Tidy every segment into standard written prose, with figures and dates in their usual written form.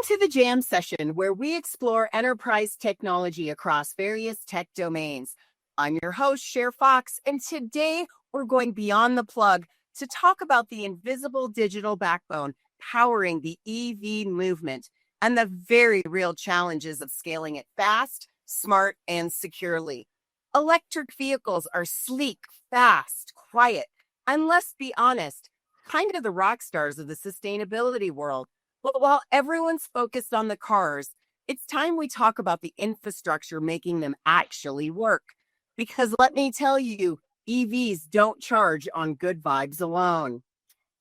to the Jam Session, where we explore enterprise technology across various tech domains. I'm your host, Cher Fox, and today we're going beyond the plug to talk about the invisible digital backbone powering the EV movement and the very real challenges of scaling it fast, smart, and securely. Electric vehicles are sleek, fast, quiet, and let's be honest, kind of the rock stars of the sustainability world. But while everyone's focused on the cars, it's time we talk about the infrastructure making them actually work. Because let me tell you, EVs don't charge on good vibes alone.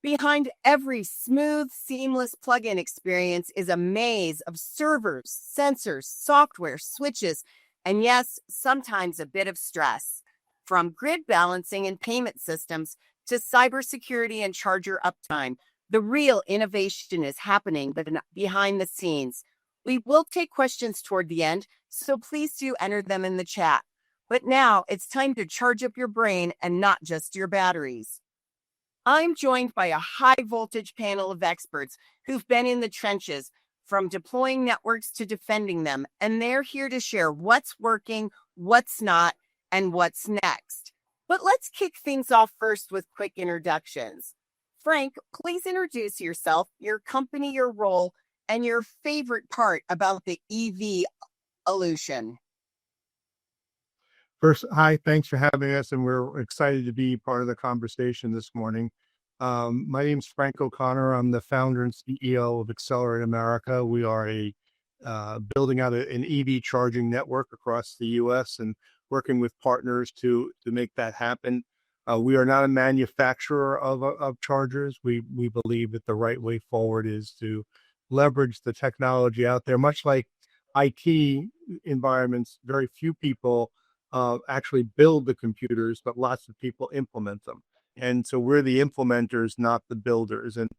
Behind every smooth, seamless plug-in experience is a maze of servers, sensors, software, switches, and yes, sometimes a bit of stress. From grid balancing and payment systems to cybersecurity and charger uptime, the real innovation is happening behind the scenes. We will take questions toward the end, so please do enter them in the chat. But now it's time to charge up your brain and not just your batteries. I'm joined by a high voltage panel of experts who've been in the trenches, from deploying networks to defending them, and they're here to share what's working, what's not, and what's next. But let's kick things off first with quick introductions. Frank, please introduce yourself, your company, your role, and your favorite part about the EV-olution. First, hi, thanks for having us, and we're excited to be part of the conversation this morning. My name is Frank O'Connor. I'm the founder and CEO of Accelerate America. We are building out an EV charging network across the U.S. and working with partners to make that happen. We are not a manufacturer of chargers. We believe that the right way forward is to leverage the technology out there. Much like IT environments, very few people actually build the computers, but lots of people implement them. And so we're the implementers, not the builders. And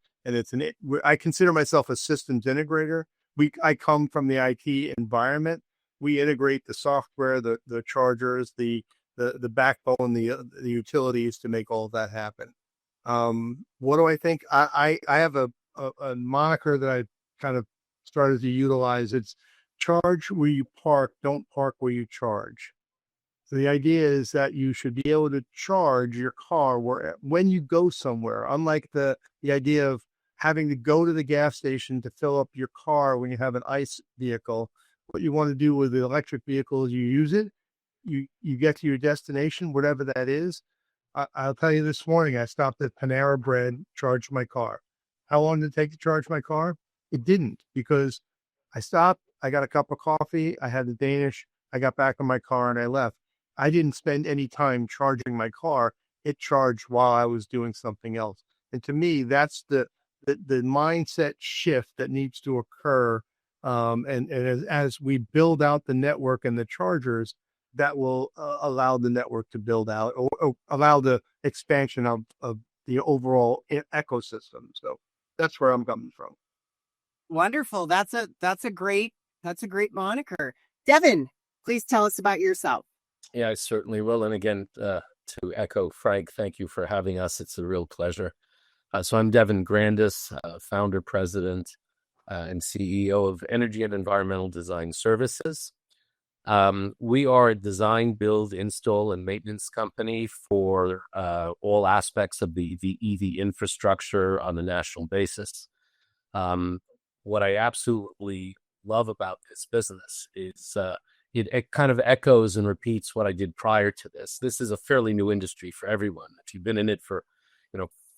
I consider myself a systems integrator. I come from the IT environment. We integrate the software, the chargers, the backbone, the utilities to make all of that happen. What do I think? I have a moniker that I kind of started to utilize. It's charge where you park, don't park where you charge. So the idea is that you should be able to charge your car when you go somewhere, unlike the idea of having to go to the gas station to fill up your car when you have an ICE vehicle. What you want to do with the electric vehicle is you use it, you get to your destination, whatever that is. I'll tell you, this morning, I stopped at Panera Bread, charged my car. How long did it take to charge my car? It didn't, because I stopped, I got a cup of coffee, I had the Danish, I got back in my car and I left. I didn't spend any time charging my car. It charged while I was doing something else. And to me, that's the mindset shift that needs to occur. And as we build out the network and the chargers, that will allow the network to build out or allow the expansion of the overall ecosystem. So that's where I'm coming from. Wonderful. That's a great moniker. Devin, please tell us about yourself. Yeah, I certainly will. And again, to echo Frank, thank you for having us. It's a real pleasure. So I'm Devin Grandis, founder, president, and CEO of Energy and Environmental Design Services. We are a design, build, install, and maintenance company for all aspects of the EV infrastructure on a national basis. What I absolutely love about this business is it kind of echoes and repeats what I did prior to this. This is a fairly new industry for everyone. If you've been in it for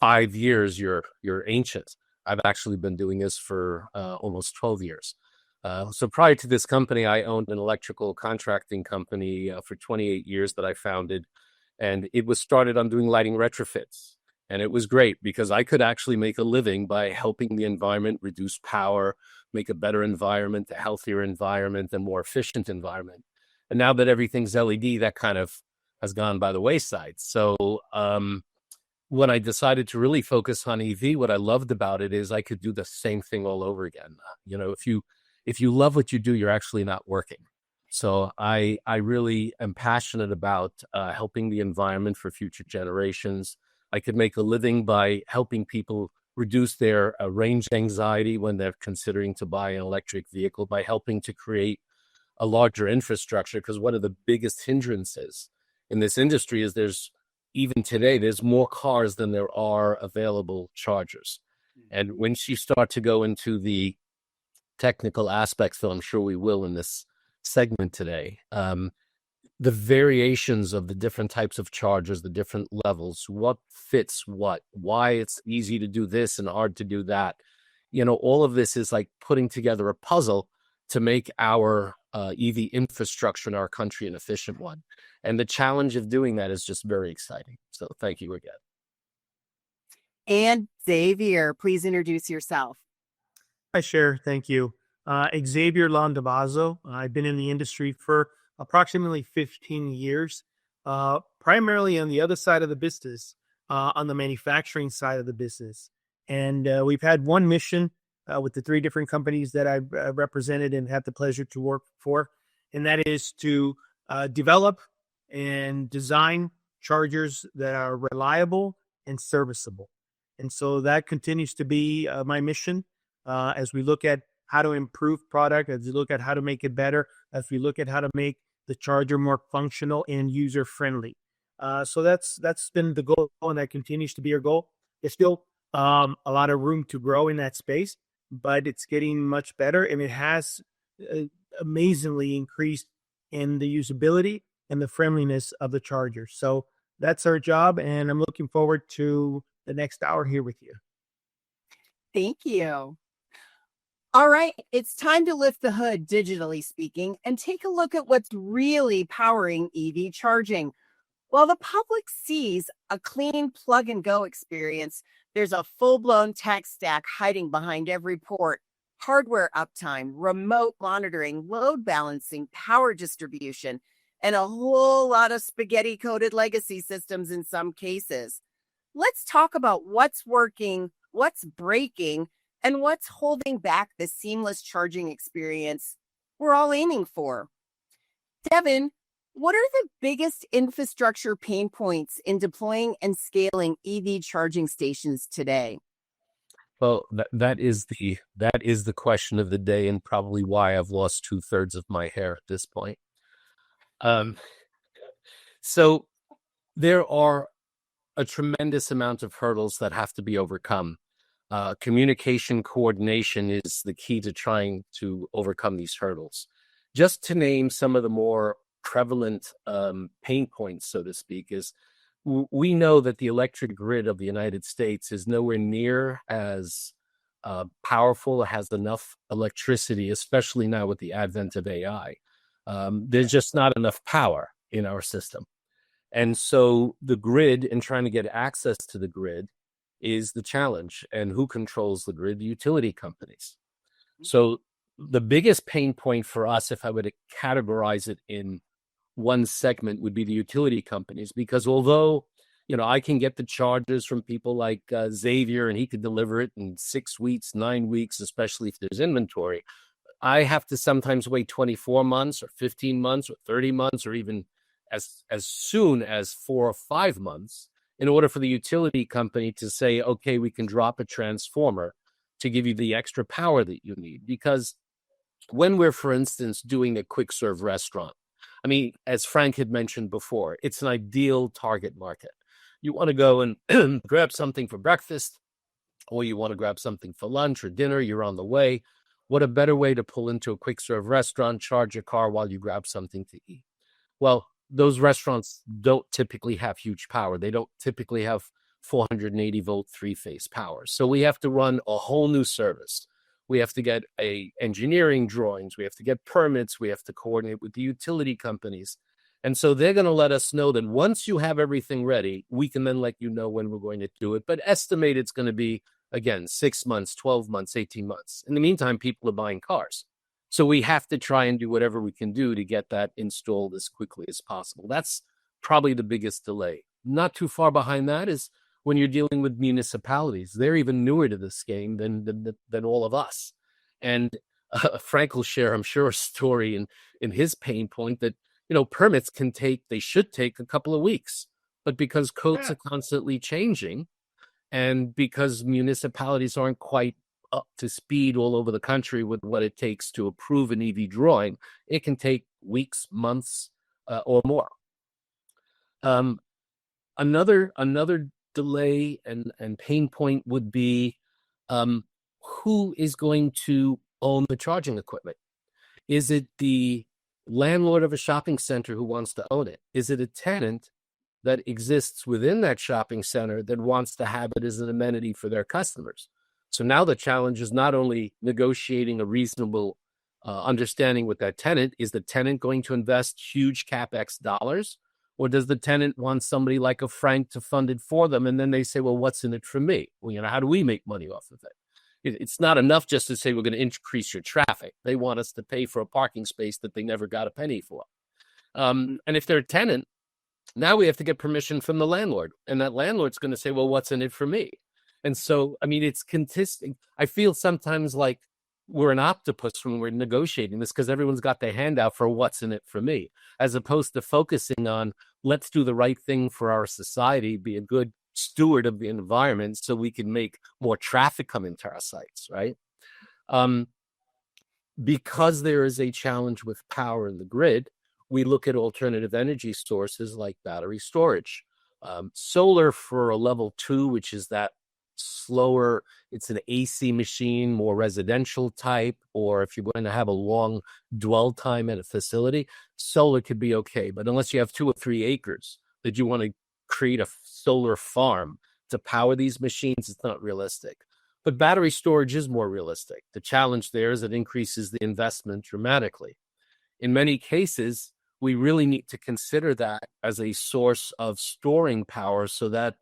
5 years, you're ancient. I've actually been doing this for almost 12 years. So prior to this company, I owned an electrical contracting company for 28 years that I founded, and it was started on doing lighting retrofits. And it was great because I could actually make a living by helping the environment reduce power, make a better environment, a healthier environment, a more efficient environment. And now that everything's LED, that kind of has gone by the wayside. So when I decided to really focus on EV, what I loved about it is I could do the same thing all over again. If you love what you do, you're actually not working. So I really am passionate about helping the environment for future generations. I could make a living by helping people reduce their range anxiety when they're considering to buy an electric vehicle by helping to create a larger infrastructure. Because one of the biggest hindrances in this industry is even today, there's more cars than there are available chargers. And when you start to go into the technical aspects, that I'm sure we will in this segment today, the variations of the different types of chargers, the different levels, what fits what, why it's easy to do this and hard to do that. All of this is like putting together a puzzle to make our EV infrastructure in our country an efficient one. And the challenge of doing that is just very exciting. So thank you again. And Xavier, please introduce yourself. Hi, Cher. Thank you. Xavier Landavazo. I've been in the industry for approximately 15 years, primarily on the other side of the business, on the manufacturing side of the business. And we've had one mission with the 3 different companies that I've represented and had the pleasure to work for, and that is to develop and design chargers that are reliable and serviceable. And so that continues to be my mission as we look at how to improve product, as we look at how to make it better, as we look at how to make the charger more functional and user-friendly. So that's been the goal, and that continues to be our goal. There's still a lot of room to grow in that space, but it's getting much better, and it has amazingly increased in the usability and the friendliness of the charger. So that's our job, and I'm looking forward to the next hour here with you. Thank you. All right, it's time to lift the hood, digitally speaking, and take a look at what's really powering EV charging. While the public sees a clean plug-and-go experience, there's a full-blown tech stack hiding behind every port. Hardware uptime, remote monitoring, load balancing, power distribution, and a whole lot of spaghetti-coated legacy systems in some cases. Let's talk about what's working, what's breaking, and what's holding back the seamless charging experience we're all aiming for. Devin, what are the biggest infrastructure pain points in deploying and scaling EV charging stations today? Well, that is the question of the day, and probably why I've lost 2/3 of my hair at this point. So there are a tremendous amount of hurdles that have to be overcome. Communication coordination is the key to trying to overcome these hurdles. Just to name some of the more prevalent pain points, so to speak, is we know that the electric grid of the United States is nowhere near as powerful, has enough electricity, especially now with the advent of AI. There's just not enough power in our system. And so the grid and trying to get access to the grid is the challenge. And who controls the grid? The utility companies. So the biggest pain point for us, if I were to categorize it in one segment, would be the utility companies, because although, I can get the charges from people like Xavier, and he could deliver it in 6 weeks, 9 weeks, especially if there's inventory, I have to sometimes wait 24 months or 15 months or 30 months or even as soon as 4 or 5 months in order for the utility company to say, okay, we can drop a transformer to give you the extra power that you need. Because when we're, for instance, doing a quick serve restaurant, I mean, as Frank had mentioned before, it's an ideal target market. You want to go and grab something for breakfast, or you want to grab something for lunch or dinner, you're on the way. What a better way to pull into a quick serve restaurant, charge your car while you grab something to eat. Well, those restaurants don't typically have huge power. They don't typically have 480 volt 3-phase power. So we have to run a whole new service. We have to get engineering drawings. We have to get permits. We have to coordinate with the utility companies. And so they're going to let us know that once you have everything ready, we can then let you know when we're going to do it. But estimate it's going to be, again, 6 months, 12 months, 18 months. In the meantime, people are buying cars. So we have to try and do whatever we can do to get that installed as quickly as possible. That's probably the biggest delay. Not too far behind that is when you're dealing with municipalities. They're even newer to this game than all of us. And Frank will share, I'm sure, a story in his pain point that, permits should take a couple of weeks. But because codes are constantly changing And because municipalities aren't quite up to speed all over the country with what it takes to approve an EV drawing, it can take weeks, months, or more. Another delay and pain point would be who is going to own the charging equipment? Is it the landlord of a shopping center who wants to own it? Is it a tenant that exists within that shopping center that wants to have it as an amenity for their customers? So now the challenge is not only negotiating a reasonable understanding with that tenant. Is the tenant going to invest huge CapEx dollars? Or does the tenant want somebody like a Frank to fund it for them? And then they say, well, what's in it for me? Well, how do we make money off of it? It's not enough just to say we're going to increase your traffic. They want us to pay for a parking space that they never got a penny for. And if they're a tenant, now we have to get permission from the landlord. And that landlord's going to say, well, what's in it for me? And so, it's consistent. I feel sometimes like we're an octopus when we're negotiating this because everyone's got their hand out for what's in it for me, as opposed to focusing on let's do the right thing for our society, be a good steward of the environment so we can make more traffic come into our sites, right? Because there is a challenge with power in the grid, we look at alternative energy sources like battery storage. Solar for a level 2, which is that slower, it's an AC machine, more residential type, or if you're going to have a long dwell time at a facility, solar could be okay. But unless you have 2 or 3 acres that you want to create a solar farm to power these machines, it's not realistic. But battery storage is more realistic. The challenge there is it increases the investment dramatically. In many cases, we really need to consider that as a source of storing power so that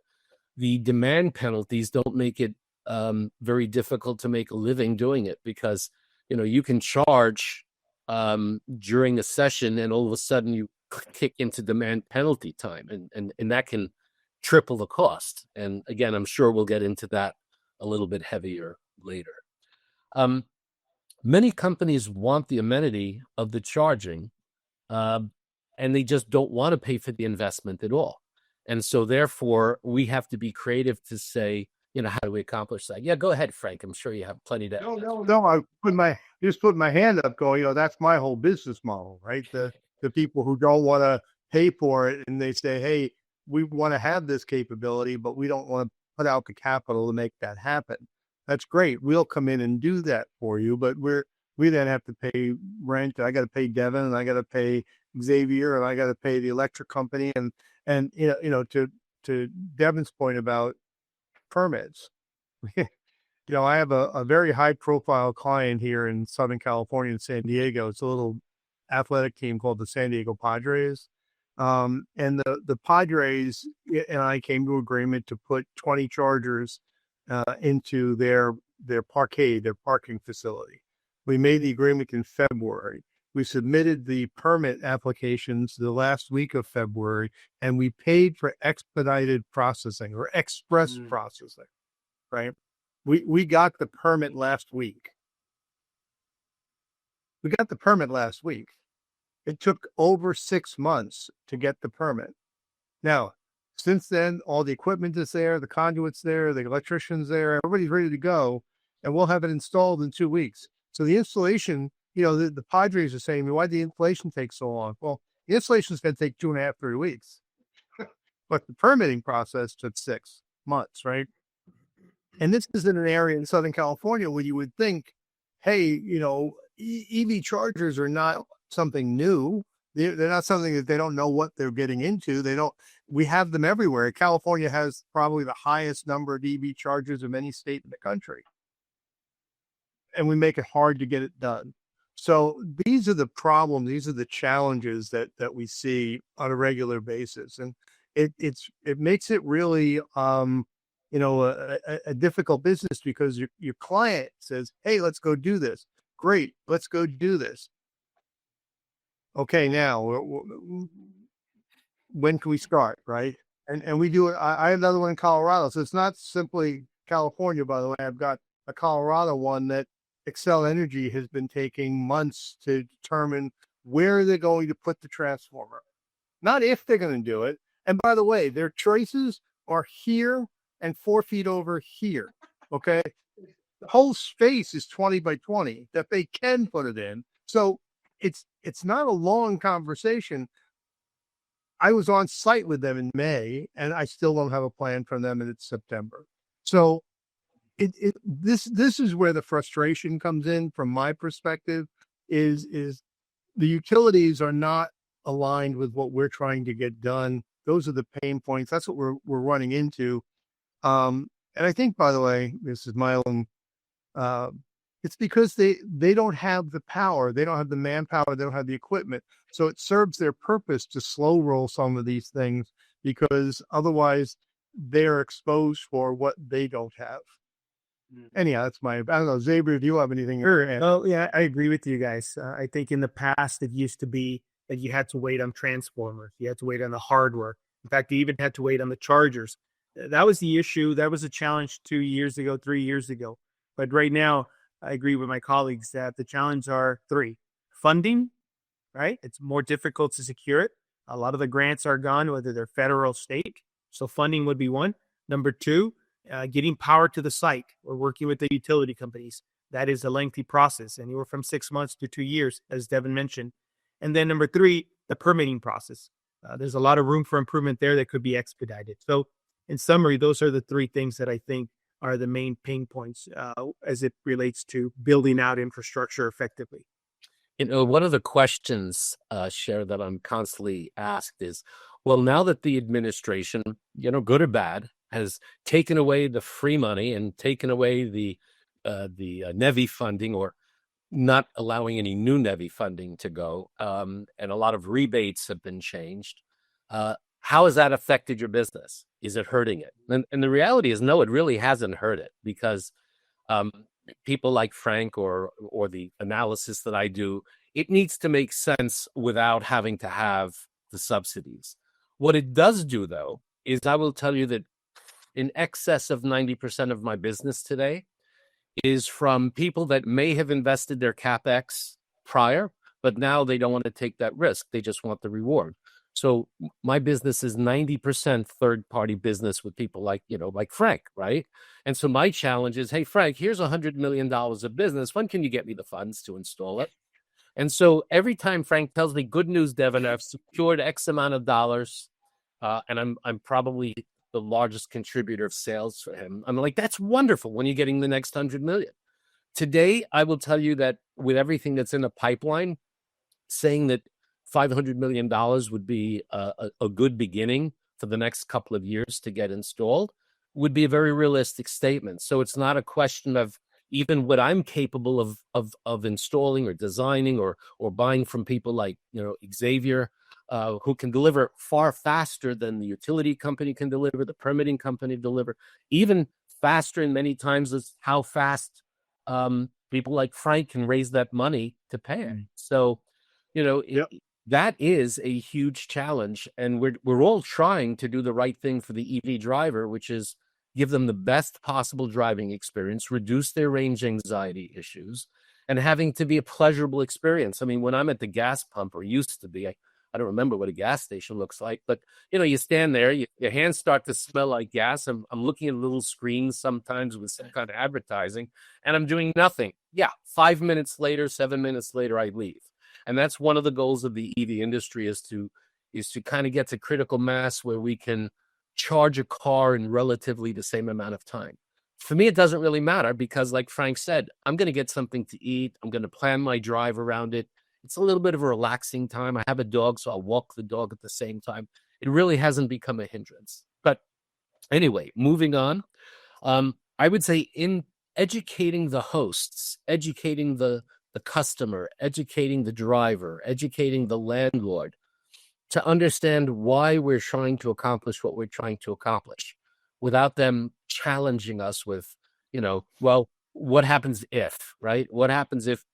the demand penalties don't make it very difficult to make a living doing it, because you can charge during a session and all of a sudden you kick into demand penalty time, and that can triple the cost. And again, I'm sure we'll get into that a little bit heavier later. Many companies want the amenity of the charging, and they just don't want to pay for the investment at all. And so therefore, we have to be creative to say, how do we accomplish that? Yeah, go ahead, Frank. I'm sure you have plenty to. No. I put my hand up going, that's my whole business model, right? The people who don't want to pay for it and they say, hey, we want to have this capability, but we don't want to put out the capital to make that happen. That's great. We'll come in and do that for you, but we then have to pay rent. I got to pay Devin, and I got to pay Xavier, and I got to pay the electric company, and to Devin's point about permits, I have a very high profile client here in Southern California in San Diego. It's a little athletic team called the San Diego Padres. And the Padres and I came to agreement to put 20 chargers into their parkade, their parking facility. We made the agreement in February. We submitted the permit applications the last week of February, and we paid for expedited processing or express processing, right? We got the permit last week. It took over 6 months to get the permit. Now, since then, all the equipment is there, the conduit's there, the electrician's there, everybody's ready to go, and we'll have it installed in 2 weeks. So the installation, the Padres are saying, why did the installation take so long? Well, the installation is going to take 2.5, 3 weeks. But the permitting process took 6 months, right? And this is in an area in Southern California where you would think, hey, EV chargers are not something new. They're not something that they don't know what they're getting into. We have them everywhere. California has probably the highest number of EV chargers of any state in the country. And we make it hard to get it done. So these are the problems. These are the challenges that we see on a regular basis. And it makes it really, a difficult business because your client says, hey, let's go do this. Great. Let's go do this. Okay. Now when can we start? Right. And we do it. I have another one in Colorado. So it's not simply California, by the way. I've got a Colorado one that Xcel Energy has been taking months to determine where they're going to put the transformer, not if they're going to do it. And by the way, their choices are here and 4 feet over here. Okay. The whole space is 20 by 20 that they can put it in. So it's not a long conversation. I was on site with them in May, and I still don't have a plan from them, and it's September. So this is where the frustration comes in from my perspective, is the utilities are not aligned with what we're trying to get done. Those are the pain points. That's what we're running into. And I think, by the way, this is my own, it's because they don't have the power. They don't have the manpower. They don't have the equipment. So it serves their purpose to slow roll some of these things, because otherwise they're exposed for what they don't have. Anyhow, that's I don't know, Xavier, do you have anything? Sure. Oh, yeah, I agree with you guys. I think in the past, it used to be that you had to wait on transformers. You had to wait on the hardware. In fact, you even had to wait on the chargers. That was the issue. That was a challenge 2 years ago, 3 years ago. But right now, I agree with my colleagues that the challenge are three. Funding, right? It's more difficult to secure it. A lot of the grants are gone, whether they're federal or state. So funding would be one. Number two, getting power to the site. We're working with the utility companies. That is a lengthy process, anywhere from 6 months to 2 years, as Devin mentioned. And then number three, the permitting process. There's a lot of room for improvement there that could be expedited. So in summary, those are the three things that I think are the main pain points as it relates to building out infrastructure effectively. You know, one of the questions, Cher, that I'm constantly asked is, well, now that the administration, you know, good or bad, has taken away the free money and taken away the NEVI funding, or not allowing any new NEVI funding to go, and a lot of rebates have been changed. How has that affected your business? Is it hurting it? And the reality is, no, it really hasn't hurt it, because people like Frank or the analysis that I do, it needs to make sense without having to have the subsidies. What it does do, though, is I will tell you that in excess of 90% of my business today is from people that may have invested their CapEx prior, but now they don't want to take that risk. They just want the reward. So my business is 90% third-party business with people like, you know, like Frank, right? And so my challenge is, hey, Frank, here's $100 million of business. When can you get me the funds to install it? And so every time Frank tells me, good news, Devin, I've secured X amount of dollars, and I'm probably the largest contributor of sales for him. I'm like, that's wonderful. When are you getting the next 100 million? Today, I will tell you that with everything that's in the pipeline, saying that $500 million would be a good beginning for the next couple of years to get installed would be a very realistic statement. So it's not a question of even what I'm capable of installing or designing or buying from people like, you know, Xavier, who can deliver far faster than the utility company can deliver, the permitting company deliver, even faster in many times as how fast people like Frank can raise that money to pay it. So, you know, that is a huge challenge, and we're all trying to do the right thing for the EV driver, which is give them the best possible driving experience, reduce their range anxiety issues, and having to be a pleasurable experience. I mean, when I'm at the gas pump, or used to be, I don't remember what a gas station looks like, but, you know, you stand there, your hands start to smell like gas. I'm looking at little screens sometimes with some kind of advertising, and I'm doing nothing. Yeah, 5 minutes later, 7 minutes later, I leave. And that's one of the goals of the EV industry, is to kind of get to critical mass where we can charge a car in relatively the same amount of time. For me, it doesn't really matter, because like Frank said, I'm going to get something to eat. I'm going to plan my drive around it. It's a little bit of a relaxing time. I have a dog, so I'll walk the dog at the same time. It really hasn't become a hindrance. But anyway, moving on, I would say in educating the hosts, educating the customer, educating the driver, educating the landlord to understand why we're trying to accomplish what we're trying to accomplish, without them challenging us with, you know, well, what happens if, right? What happens if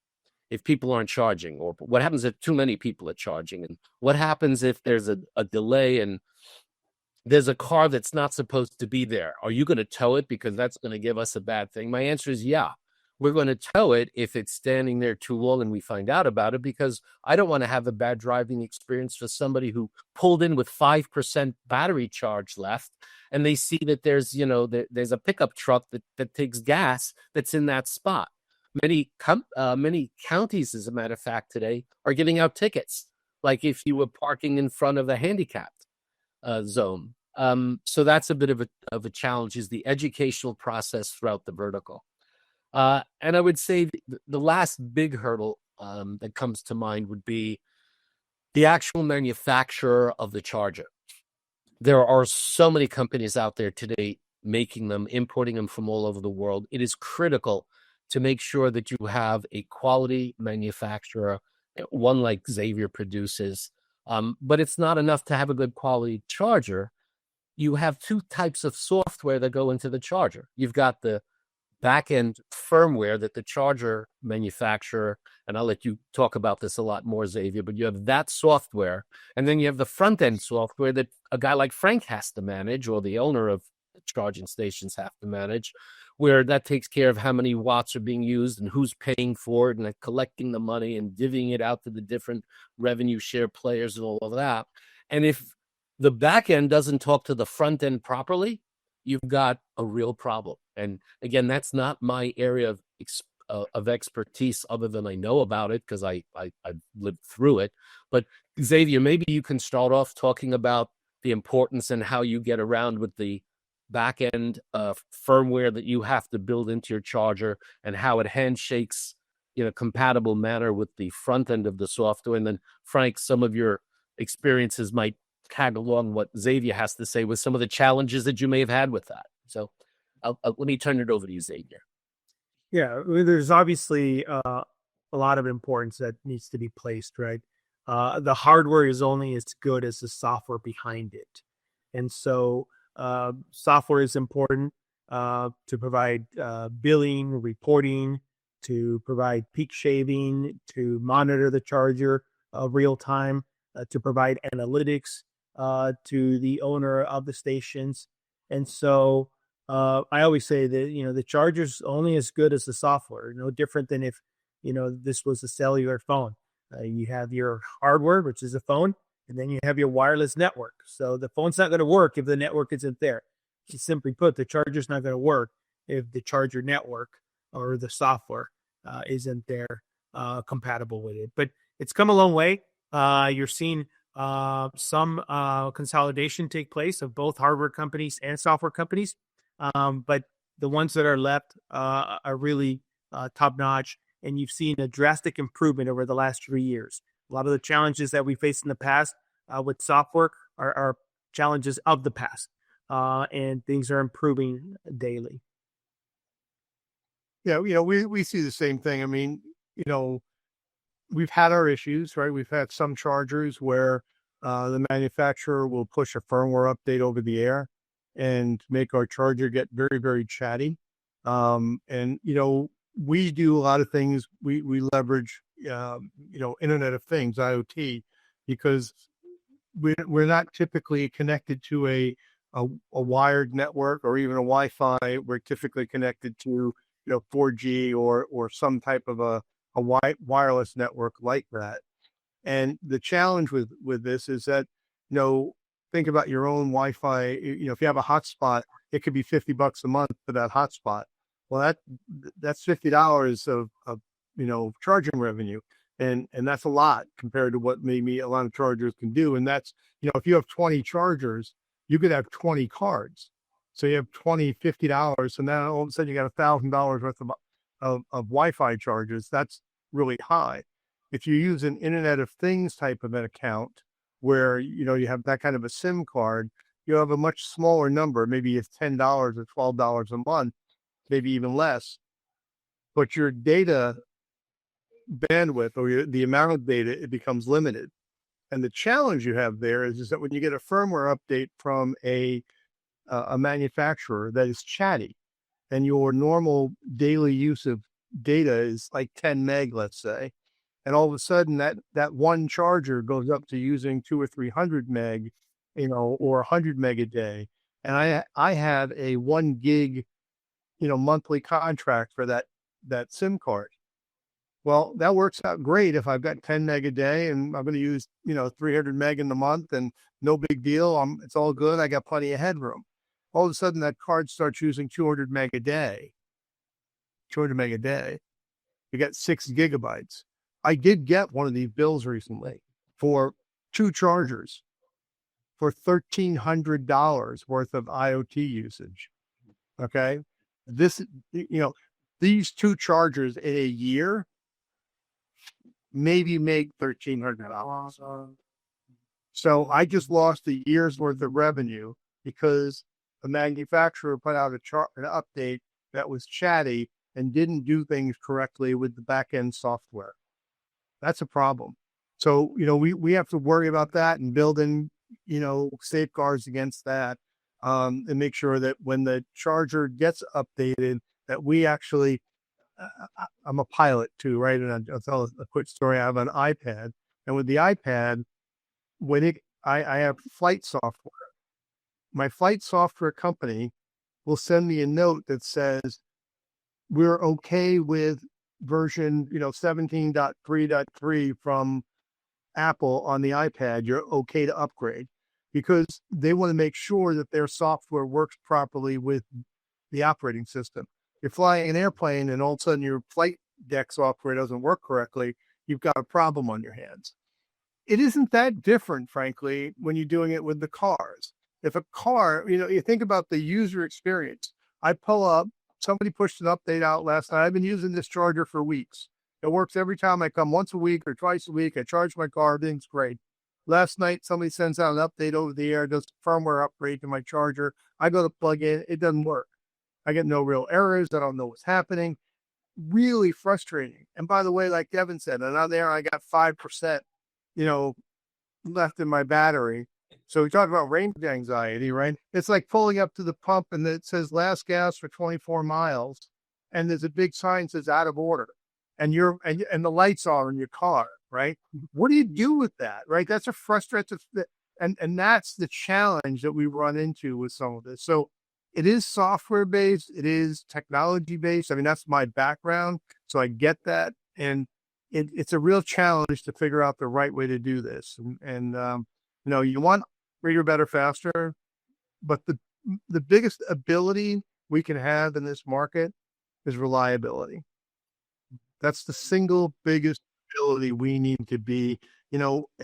people aren't charging, or what happens if too many people are charging? And what happens if there's a delay and there's a car that's not supposed to be there? Are you going to tow it because that's going to give us a bad thing? My answer is yeah. we're going to tow it if it's standing there too long and we find out about it, because I don't want to have a bad driving experience for somebody who pulled in with 5% battery charge left, and they see that there's, there's a pickup truck that takes gas that's in that spot. Many counties, as a matter of fact, today are giving out tickets, like if you were parking in front of a handicapped zone. So that's a bit of a challenge, is the educational process throughout the vertical. And I would say the last big hurdle that comes to mind would be the actual manufacturer of the charger. There are so many companies out there today making them, importing them from all over the world. It is critical to make sure that you have a quality manufacturer, one like Xavier produces. But it's not enough to have a good quality charger. You have two types of software that go into the charger. You've got the backend firmware that the charger manufacturer, and I'll let you talk about this a lot more, Xavier, but you have that software, and then you have the front end software that a guy like Frank has to manage, or the owner of charging stations have to manage, where that takes care of how many watts are being used and who's paying for it, and collecting the money and divvying it out to the different revenue share players and all of that. And if the back end doesn't talk to the front end properly, you've got a real problem. And again, that's not my area of expertise, other than I know about it because I've lived through it. But Xavier, maybe you can start off talking about the importance and how you get around with the back end firmware that you have to build into your charger, and how it handshakes in a compatible manner with the front end of the software. And then, Frank, some of your experiences might tag along what Xavier has to say with some of the challenges that you may have had with that. So let me turn it over to you, Xavier. Yeah, there's obviously a lot of importance that needs to be placed, right? The hardware is only as good as the software behind it. And so software is important to provide billing, reporting, to provide peak shaving, to monitor the charger real time, to provide analytics to the owner of the stations. And so I always say that, the charger's only as good as the software, no different than if, this was a cellular phone. You have your hardware, which is a phone, and then you have your wireless network. So the phone's not going to work if the network isn't there. Just simply put, the charger's not going to work if the charger network or the software isn't there compatible with it. But it's come a long way. You're seeing some consolidation take place of both hardware companies and software companies. But the ones that are left are really top-notch, and you've seen a drastic improvement over the last 3 years. A lot of the challenges that we faced in the past with software are challenges of the past, and things are improving daily. Yeah, we see the same thing. I mean, we've had our issues, right? We've had some chargers where the manufacturer will push a firmware update over the air and make our charger get very, very chatty. And, we do a lot of things. We leverage, Internet of Things, IoT, because we're not typically connected to a wired network or even a Wi-Fi. We're typically connected to, 4G or some type of a wireless network like that. And the challenge with this is that, think about your own Wi-Fi. If you have a hotspot, it could be $50 a month for that hotspot. Well, that's $50 of charging revenue, and that's a lot compared to what maybe a lot of chargers can do. And that's, if you have 20 chargers, you could have 20 cards. So you have $50, and then all of a sudden you got $1,000 worth of Wi-Fi charges. That's really high. If you use an Internet of Things type of an account where, you have that kind of a SIM card, you have a much smaller number. Maybe it's $10 or $12 a month, maybe even less. But your data bandwidth or the amount of data, it becomes limited. And the challenge you have there is that when you get a firmware update from a manufacturer that is chatty, and your normal daily use of data is like 10 meg, let's say, and all of a sudden that one charger goes up to using 200 or 300 meg, or 100 meg a day, and I have a 1 gig, monthly contract for that that SIM card. Well, that works out great if I've got 10 meg a day and I'm going to use, 300 meg in the month and no big deal. It's all good. I got plenty of headroom. All of a sudden that card starts using 200 meg a day. 200 meg a day. You got 6 gigabytes. I did get one of these bills recently for 2 chargers for $1,300 worth of IoT usage. Okay. These 2 chargers in a year maybe make $1,300. So I just lost a year's worth of revenue because the manufacturer put out an update that was chatty and didn't do things correctly with the back-end software. That's a problem. So, we have to worry about that and build in, safeguards against that, and make sure that when the charger gets updated, that we actually, I'm a pilot too, right? And I'll tell a quick story. I have an iPad, and with the iPad, I have flight software. My flight software company will send me a note that says, we're okay with version, 17.3.3 from Apple on the iPad. You're okay to upgrade, because they want to make sure that their software works properly with the operating system. You're flying an airplane and all of a sudden your flight deck software doesn't work correctly. You've got a problem on your hands. It isn't that different, frankly, when you're doing it with the cars. If a car, you think about the user experience. I pull up, somebody pushed an update out last night. I've been using this charger for weeks. It works every time I come, once a week or twice a week. I charge my car, everything's great. Last night, somebody sends out an update over the air, does a firmware upgrade to my charger. I go to plug in, it doesn't work. I get no real errors. I don't know what's happening. Really frustrating. And by the way, like Devin said, and out there I got 5%, left in my battery. So we talk about range anxiety, right? It's like pulling up to the pump and it says last gas for 24 miles. And there's a big sign that says out of order. And and the lights are in your car, right? What do you do with that, right? That's a frustrating, and that's the challenge that we run into with some of this. So it is software based, it is technology based. I mean, that's my background, so I get that, and it's a real challenge to figure out the right way to do this. And you want bigger, better, faster, but the biggest ability we can have in this market is reliability. That's the single biggest ability we need to be.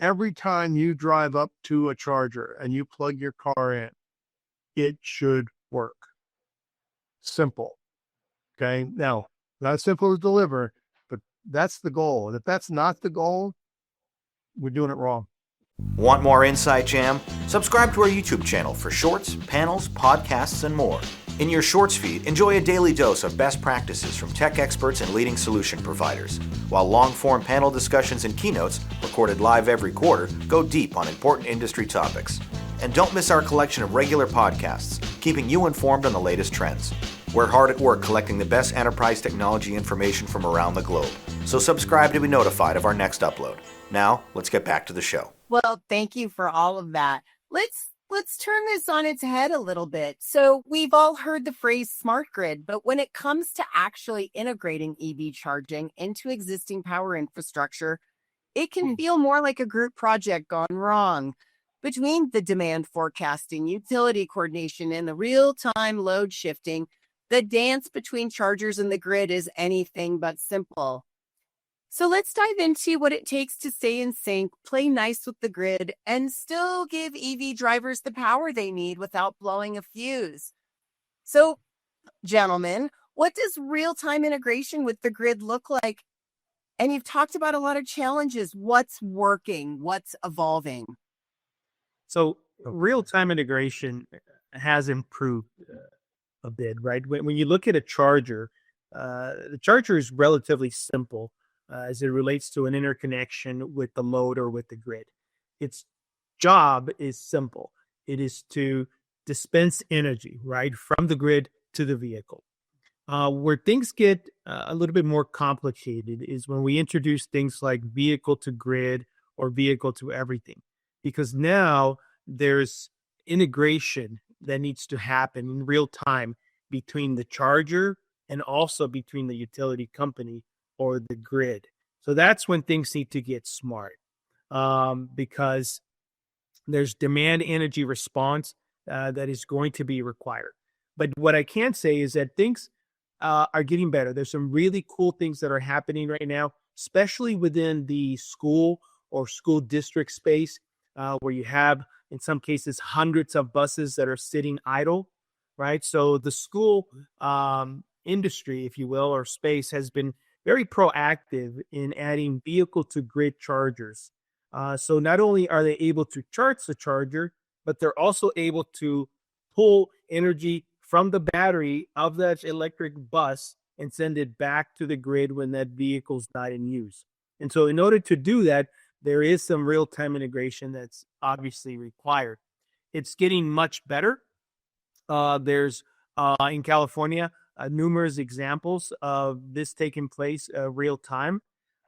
Every time you drive up to a charger and you plug your car in, it should work. Simple. Okay. Now, not simple to deliver, but that's the goal. And if that's not the goal, we're doing it wrong. Want more Inside Jam? Subscribe to our YouTube channel for shorts, panels, podcasts, and more. In your shorts feed, enjoy a daily dose of best practices from tech experts and leading solution providers, while long-form panel discussions and keynotes, recorded live every quarter, go deep on important industry topics. And don't miss our collection of regular podcasts, keeping you informed on the latest trends. We're hard at work collecting the best enterprise technology information from around the globe, so subscribe to be notified of our next upload. Now, let's get back to the show. Well, thank you for all of that. Let's turn this on its head a little bit. So we've all heard the phrase smart grid, but when it comes to actually integrating EV charging into existing power infrastructure, it can feel more like a group project gone wrong. Between the demand forecasting, utility coordination, and the real-time load shifting, the dance between chargers and the grid is anything but simple. So let's dive into what it takes to stay in sync, play nice with the grid, and still give EV drivers the power they need without blowing a fuse. So, gentlemen, what does real-time integration with the grid look like? And you've talked about a lot of challenges. What's working? What's evolving? So real-time integration has improved a bit, right? When you look at a charger, the charger is relatively simple as it relates to an interconnection with the load or with the grid. Its job is simple. It is to dispense energy, right, from the grid to the vehicle. Where things get a little bit more complicated is when we introduce things like vehicle to grid or vehicle to everything, because now there's integration that needs to happen in real time between the charger and also between the utility company or the grid. So that's when things need to get smart, because there's demand energy response that is going to be required. But what I can say is that things are getting better. There's some really cool things that are happening right now, especially within the school or school district space, where you have, in some cases, hundreds of buses that are sitting idle, right? So the school industry, if you will, or space has been very proactive in adding vehicle to grid chargers. So not only are they able to charge the charger, but they're also able to pull energy from the battery of that electric bus and send it back to the grid when that vehicle's not in use. And so in order to do that, there is some real-time integration that's obviously required. It's getting much better. There's in California numerous examples of this taking place real time.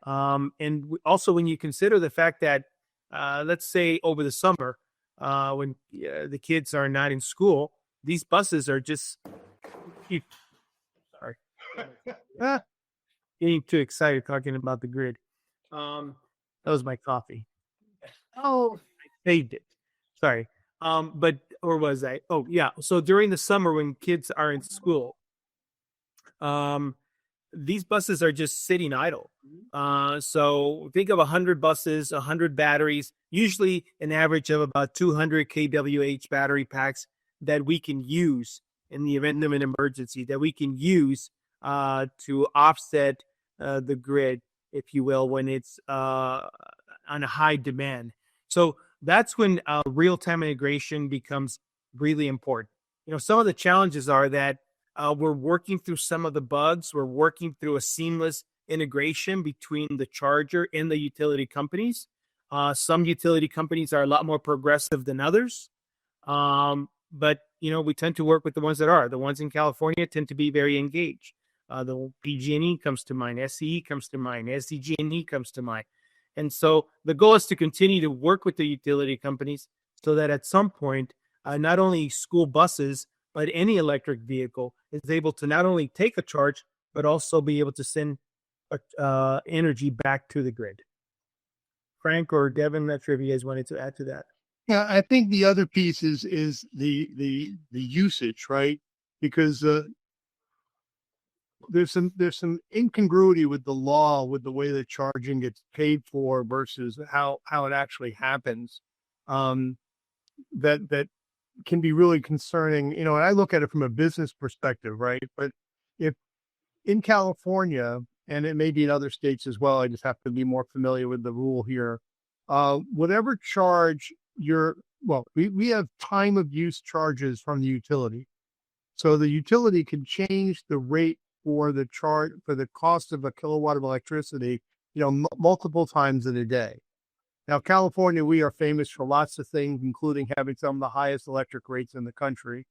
And also when you consider the fact that, let's say over the summer, when the kids are not in school, these buses are just, sorry, getting too excited talking about the grid. That was my coffee. Oh, I saved it. Sorry. But, or was I? Oh, yeah. So during the summer when kids are in school, these buses are just sitting idle. So think of 100 buses, 100 batteries, usually an average of about 200 kWh battery packs that we can use in the event of an emergency, that we can use to offset the grid, if you will, when it's on a high demand. So that's when real-time integration becomes really important. You know, some of the challenges are that we're working through some of the bugs. We're working through a seamless integration between the charger and the utility companies. Some utility companies are a lot more progressive than others. But, you know, we tend to work with the ones that are. The ones in California tend to be very engaged. The PG&E comes to mind. SCE comes to mind. SDG&E comes to mind. And so the goal is to continue to work with the utility companies so that at some point, not only school buses, but any electric vehicle is able to not only take a charge, but also be able to send energy back to the grid. Frank or Devin, I'm not sure if you guys wanted to add to that. Yeah, I think the other piece is the usage, right? Because there's some incongruity with the law, with the way that charging gets paid for versus how it actually happens. That can be really concerning, you know, and I look at it from a business perspective, right? But if in California, and it may be in other states as well, I just have to be more familiar with the rule here. Whatever charge we have time of use charges from the utility. So the utility can change the rate for the charge for the cost of a kilowatt of electricity, you know, multiple times in a day. Now, California, we are famous for lots of things, including having some of the highest electric rates in the country,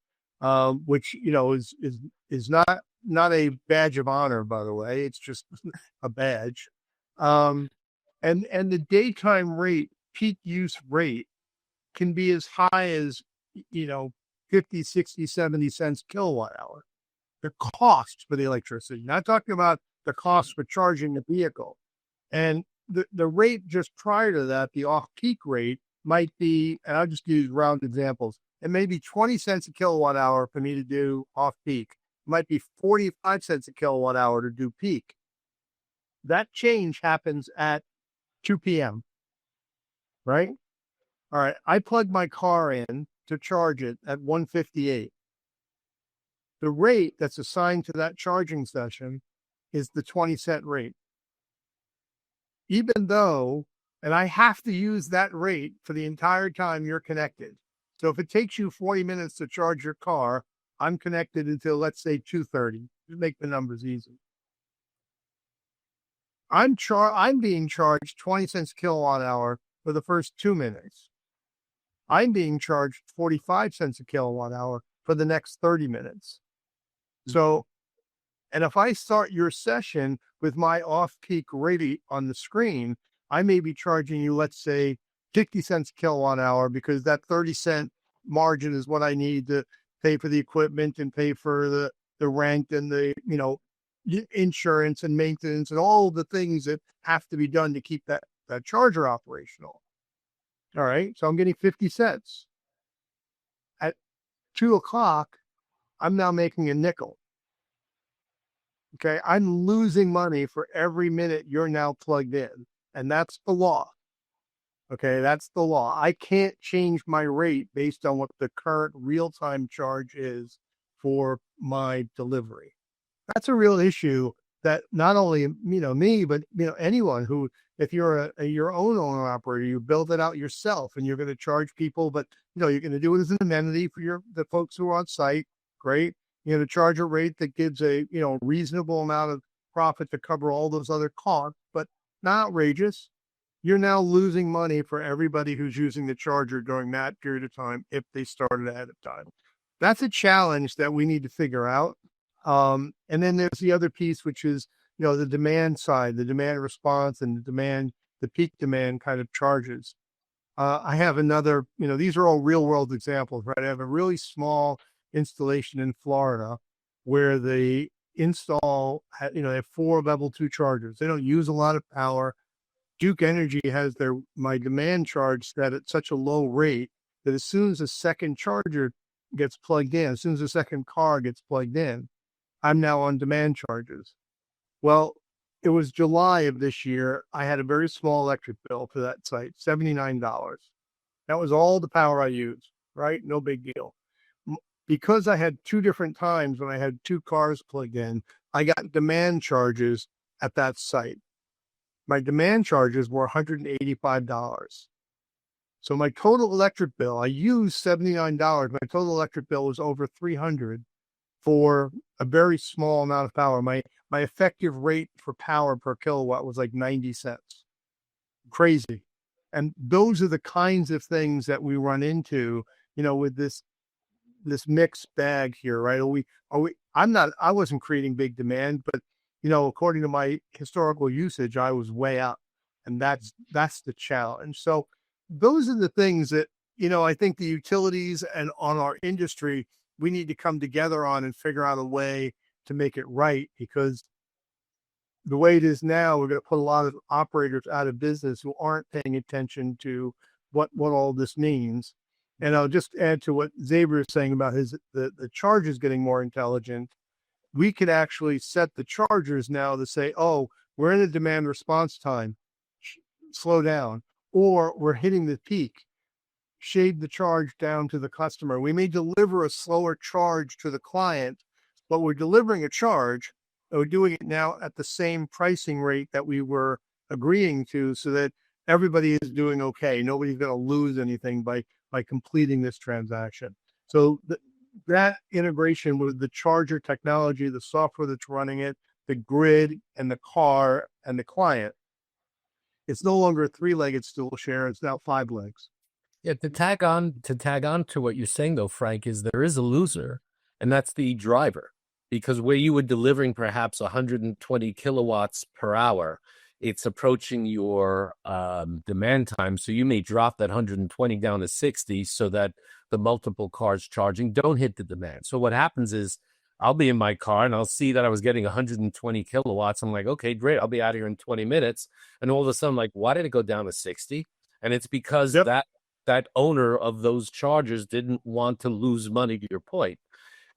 which, you know, is not a badge of honor, by the way. It's just a badge. And the daytime rate, peak use rate, can be as high as, you know, 50, 60, 70 cents kilowatt hour. The cost for the electricity, not talking about the cost for charging the vehicle. And the rate just prior to that, the off-peak rate might be, and I'll just use round examples, it may be 20 cents a kilowatt hour for me to do off-peak. It might be 45 cents a kilowatt hour to do peak. That change happens at 2 p.m., right? All right, I plug my car in to charge it at 1:58. The rate that's assigned to that charging session is the 20-cent rate. Even though, and I have to use that rate for the entire time you're connected. So if it takes you 40 minutes to charge your car, I'm connected until, let's say, 2:30. To make the numbers easy. I'm being charged 20 cents kilowatt hour for the first 2 minutes. I'm being charged 45 cents a kilowatt hour for the next 30 minutes. So, and if I start your session with my off-peak rate on the screen, I may be charging you, let's say, 50 cents a kilowatt hour, because that 30-cent margin is what I need to pay for the equipment and pay for the rent and the, insurance and maintenance and all the things that have to be done to keep that charger operational. All right. So I'm getting 50 cents. At 2:00, I'm now making a nickel. Okay. I'm losing money for every minute you're now plugged in. And that's the law. Okay. That's the law. I can't change my rate based on what the current real-time charge is for my delivery. That's a real issue that not only, me, but, anyone who, if you're your own owner operator, you build it out yourself and you're going to charge people, but, you're going to do it as an amenity for the folks who are on site. Great. You're going to charge a rate that gives a, reasonable amount of profit to cover all those other costs, but not outrageous. You're now losing money for everybody who's using the charger during that period of time if they started ahead of time. That's a challenge that we need to figure out. And then there's the other piece, which is, the demand side, the demand response and the peak demand kind of charges. I have another, these are all real world examples, right? I have a really small installation in Florida where the install, they have 4 level 2 chargers. They don't use a lot of power. Duke Energy has my demand charge set at such a low rate that as soon as the second charger gets plugged in, as soon as the second car gets plugged in, I'm now on demand charges. Well, it was July of this year. I had a very small electric bill for that site, $79. That was all the power I used, right? No big deal. Because I had 2 different times when I had 2 cars plugged in, I got demand charges at that site. My demand charges were $185. So my total electric bill, I used $79. My total electric bill was over $300 for a very small amount of power. My effective rate for power per kilowatt was like 90 cents. Crazy. And those are the kinds of things that we run into, with this mixed bag here, right? I wasn't creating big demand, but according to my historical usage, I was way up, and that's the challenge. So those are the things that, I think the utilities and on our industry, we need to come together on and figure out a way to make it right, because the way it is now, we're going to put a lot of operators out of business who aren't paying attention to what all this means. And I'll just add to what Xavier is saying about the chargers getting more intelligent. We could actually set the chargers now to say, oh, we're in a demand response time, slow down, or we're hitting the peak, shade the charge down to the customer. We may deliver a slower charge to the client, but we're delivering a charge. We're doing it now at the same pricing rate that we were agreeing to, so that everybody is doing okay. Nobody's going to lose anything by completing this transaction. So that integration with the charger technology, the software that's running it, the grid and the car and the client, it's no longer a 3-legged stool share. It's now 5 legs. Yeah, to tag on to what you're saying though, Frank, is there is a loser, and that's the driver. Because where you were delivering perhaps 120 kilowatts per hour, it's approaching your demand time. So you may drop that 120 down to 60 so that the multiple cars charging don't hit the demand. So what happens is I'll be in my car and I'll see that I was getting 120 kilowatts. I'm like, okay, great. I'll be out here in 20 minutes. And all of a sudden, I'm like, why did it go down to 60? And it's because that owner of those chargers didn't want to lose money, to your point.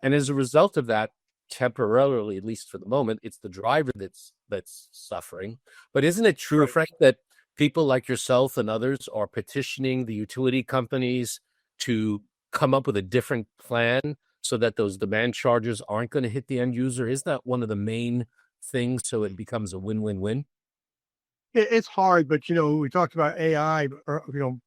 And as a result of that, temporarily, at least for the moment, it's the driver that's suffering. But isn't it true, right, Frank, that people like yourself and others are petitioning the utility companies to come up with a different plan so that those demand charges aren't going to hit the end user? Isn't that one of the main things, so it becomes a win-win-win? It's hard, but we talked about AI,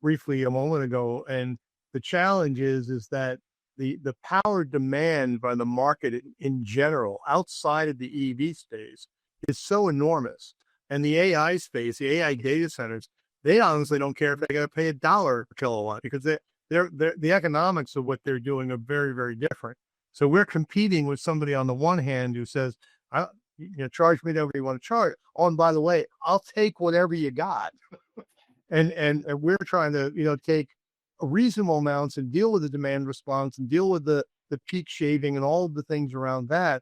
briefly a moment ago, and the challenge is that the power demand by the market in general, outside of the EV space, is so enormous. And the AI space, the AI data centers, they honestly don't care if they got to pay $1 per kilowatt, because the economics of what they're doing are very, very different. So we're competing with somebody on the one hand who says, charge me whatever you want to charge. Oh, and by the way, I'll take whatever you got. and we're trying to, take reasonable amounts and deal with the demand response and deal with the peak shaving and all of the things around that.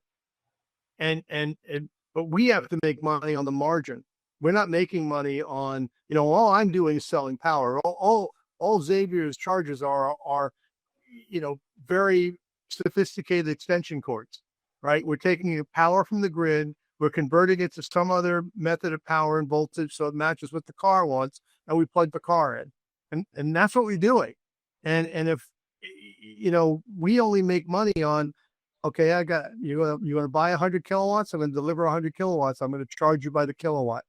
But we have to make money on the margin. We're not making money on, all I'm doing is selling power. All Xavier's charges are very sophisticated extension cords, right? We're taking the power from the grid, we're converting it to some other method of power and voltage so it matches what the car wants, and we plug the car in. And that's what we're doing. And if, we only make money on, okay, you're going to buy 100 kilowatts, I'm going to deliver 100 kilowatts, I'm going to charge you by the kilowatt.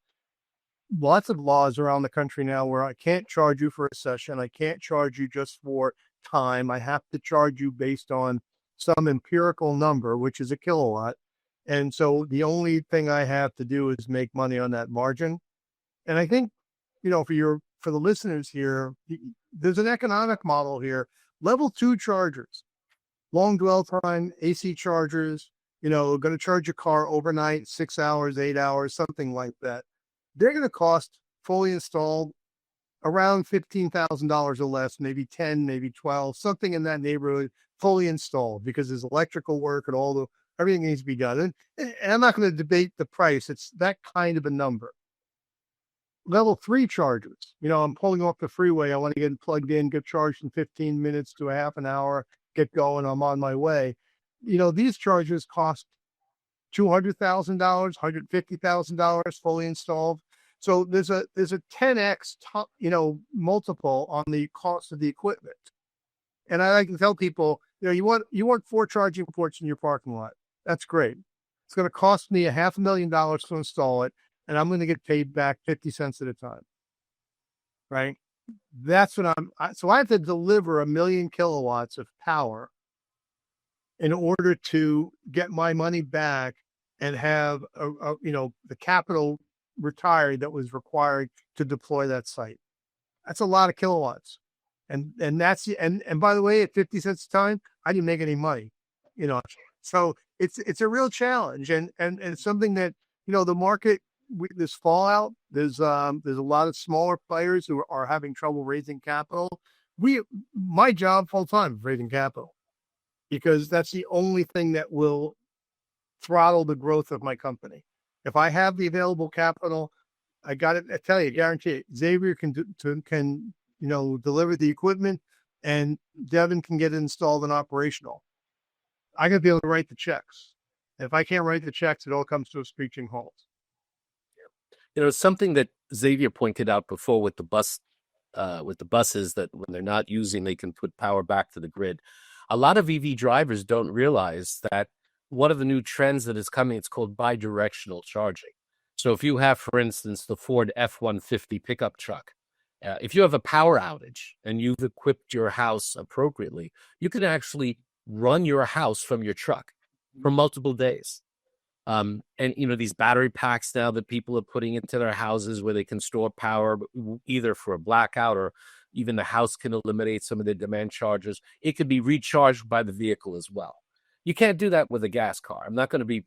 Lots of laws around the country now where I can't charge you for a session. I can't charge you just for time. I have to charge you based on some empirical number, which is a kilowatt. And so the only thing I have to do is make money on that margin. And I think, for the listeners here, there's an economic model here. Level 2 chargers, long dwell time, AC chargers, going to charge your car overnight, 6 hours, 8 hours, something like that. They're going to cost fully installed around $15,000 or less, maybe 10, maybe 12, something in that neighborhood, fully installed, because there's electrical work and everything needs to be done. And I'm not going to debate the price. It's that kind of a number. Level 3 chargers, I'm pulling off the freeway. I want to get plugged in, get charged in 15 minutes to a half an hour, get going. I'm on my way. These chargers cost $200,000, $150,000 fully installed. So there's a 10x multiple on the cost of the equipment. And I like to tell people, you want 4 charging ports in your parking lot. That's great. It's going to cost me $500,000 to install it, and I'm going to get paid back 50 cents at a time. Right? That's what so I have to deliver 1 million kilowatts of power in order to get my money back and have the capital retired that was required to deploy that site. That's a lot of kilowatts. And by the way, at 50 cents a time, I didn't make any money. So it's a real challenge and it's something that, the market, this fallout, there's a lot of smaller players who are having trouble raising capital. My job full time is raising capital, because that's the only thing that will throttle the growth of my company. If I have the available capital, I got it. I tell you, guarantee it. Xavier can deliver the equipment, and Devin can get it installed and operational. I got to be able to write the checks. If I can't write the checks, it all comes to a screeching halt. Something that Xavier pointed out before with the buses, that when they're not using, they can put power back to the grid. A lot of EV drivers don't realize that one of the new trends that is coming, it's called bidirectional charging. So if you have, for instance, the Ford F-150 pickup truck, if you have a power outage and you've equipped your house appropriately, you can actually run your house from your truck for multiple days. And these battery packs now that people are putting into their houses where they can store power either for a blackout or even the house can eliminate some of the demand charges. It could be recharged by the vehicle as well. You can't do that with a gas car. I'm not going to be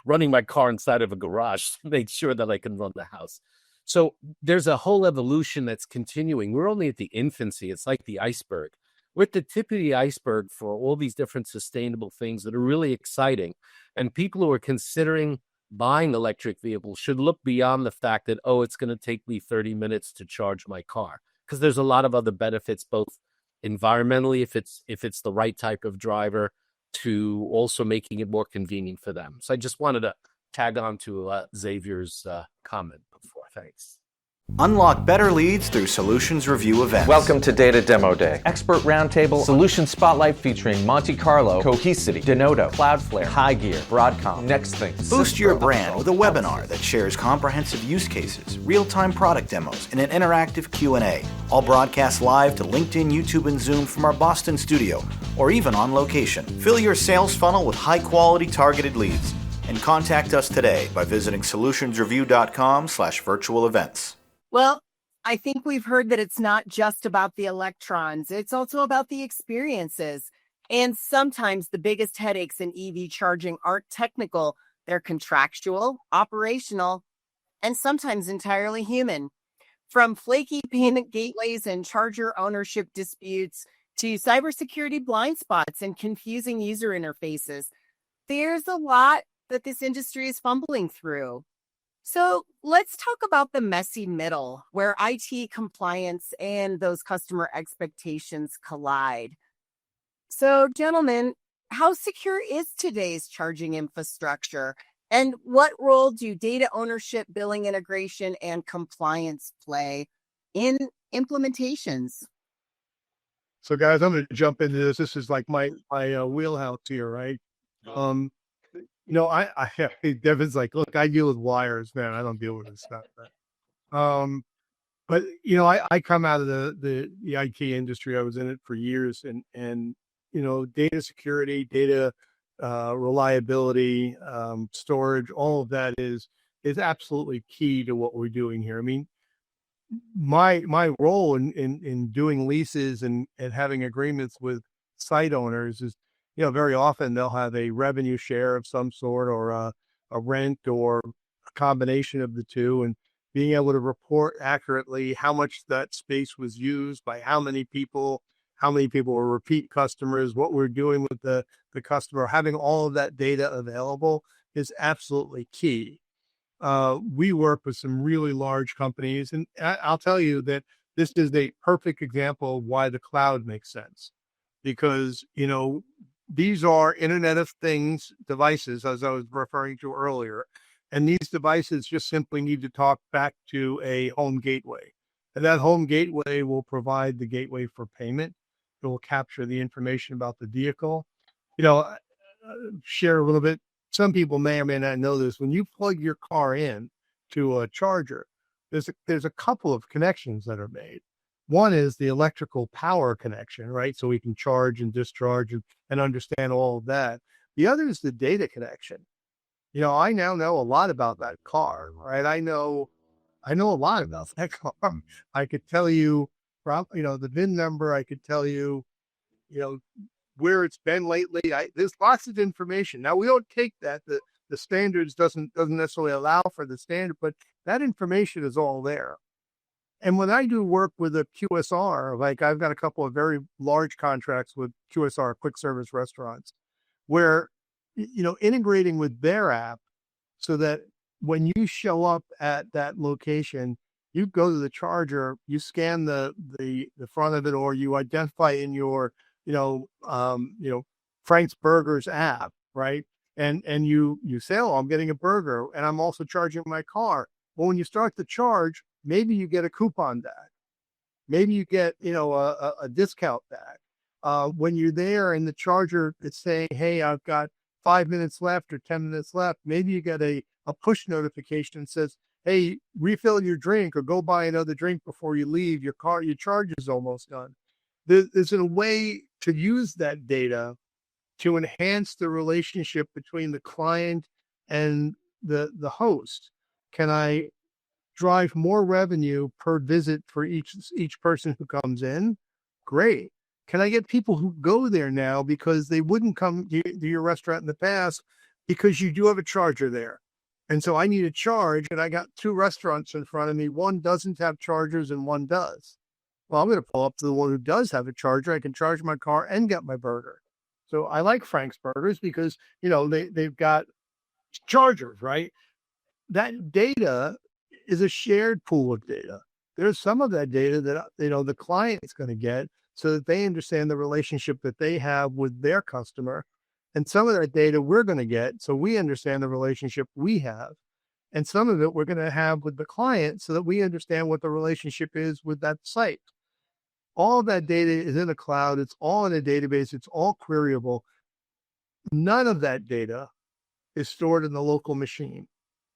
running my car inside of a garage to make sure that I can run the house. So there's a whole evolution that's continuing. We're only at the infancy. It's like the iceberg. We're at the tip of the iceberg for all these different sustainable things that are really exciting. And people who are considering buying electric vehicles should look beyond the fact that, it's going to take me 30 minutes to charge my car. Because there's a lot of other benefits, both environmentally, if it's the right type of driver, to also making it more convenient for them. So I just wanted to tag on to Xavier's comment before. Thanks. Unlock better leads through Solutions Review events. Welcome to Data Demo Day. Expert Roundtable, Solution Spotlight featuring Monte Carlo, Cohesity, Denodo, Cloudflare, High Gear, Broadcom, Next Things. Boost your brand with a webinar that shares comprehensive use cases, real-time product demos, and an interactive Q&A. All broadcast live to LinkedIn, YouTube, and Zoom from our Boston studio, or even on location. Fill your sales funnel with high-quality targeted leads. And contact us today by visiting solutionsreview.com/virtual events. Well, I think we've heard that it's not just about the electrons. It's also about the experiences. And sometimes the biggest headaches in EV charging aren't technical. They're contractual, operational, and sometimes entirely human. From flaky payment gateways and charger ownership disputes to cybersecurity blind spots and confusing user interfaces, there's a lot that this industry is fumbling through. So let's talk about the messy middle, where IT compliance and those customer expectations collide. So, gentlemen, how secure is today's charging infrastructure? And what role do data ownership, billing integration, and compliance play in implementations? So, guys, I'm going to jump into this. This is like my wheelhouse here, right? Devin's like, look, I deal with wires, man. I don't deal with this stuff. But I come out of the IT industry. I was in it for years, and data security, data reliability, storage, all of that is absolutely key to what we're doing here. I mean, my role in doing leases and having agreements with site owners is, very often they'll have a revenue share of some sort, or a rent, or a combination of the two, and being able to report accurately how much that space was used by how many people were repeat customers, what we're doing with the customer, having all of that data available is absolutely key. We work with some really large companies, and I'll tell you that this is a perfect example of why the cloud makes sense, because, these are Internet of Things devices, as I was referring to earlier, and these devices just simply need to talk back to a home gateway, and that home gateway will provide the gateway for payment. It will capture the information about the vehicle. Share a little bit. Some people may or may not know this. When you plug your car in to a charger, there's a couple of connections that are made. One is the electrical power connection, right? So we can charge and discharge and understand all of that. The other is the data connection. I now know a lot about that car, right? I know a lot about that car. I could tell you, the VIN number. I could tell you, where it's been lately. There's lots of information. Now, we don't take that. The standards doesn't necessarily allow for the standard, but that information is all there. And when I do work with a QSR, like I've got a couple of very large contracts with QSR, quick service restaurants, where, integrating with their app so that when you show up at that location, you go to the charger, you scan the front of it, or you identify in your, Frank's Burgers app, right? And you say, oh, I'm getting a burger and I'm also charging my car. Well, when you start the charge, maybe you get a coupon back. Maybe you get, a discount back. When you're there and the charger is saying, hey, I've got 5 minutes left or 10 minutes left, maybe you get a push notification that says, hey, refill your drink or go buy another drink before you leave. Your charge is almost done. There's a way to use that data to enhance the relationship between the client and the host. Can I drive more revenue per visit for each person who comes in? Great. Can I get people who go there now because they wouldn't come to your restaurant in the past because you do have a charger there? And so I need a charge, and I got two restaurants in front of me. One doesn't have chargers and one does. Well, I'm going to pull up to the one who does have a charger. I can charge my car and get my burger. So I like Frank's Burgers because, they've got chargers, right? That data is a shared pool of data. There's some of that data that, the client is going to get so that they understand the relationship that they have with their customer. And some of that data we're going to get so we understand the relationship we have. And some of it we're going to have with the client so that we understand what the relationship is with that site. All of that data is in the cloud. It's all in a database. It's all queryable. None of that data is stored in the local machine.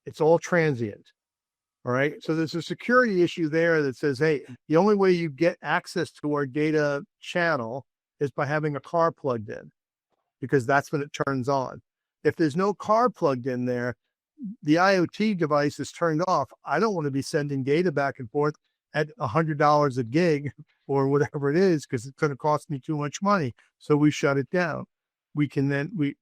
It's all transient. All right. So there's a security issue there that says, hey, the only way you get access to our data channel is by having a car plugged in, because that's when it turns on. If there's no car plugged in there, the IoT device is turned off. I don't want to be sending data back and forth at $100 a gig or whatever it is, because it's going to cost me too much money. So we shut it down. The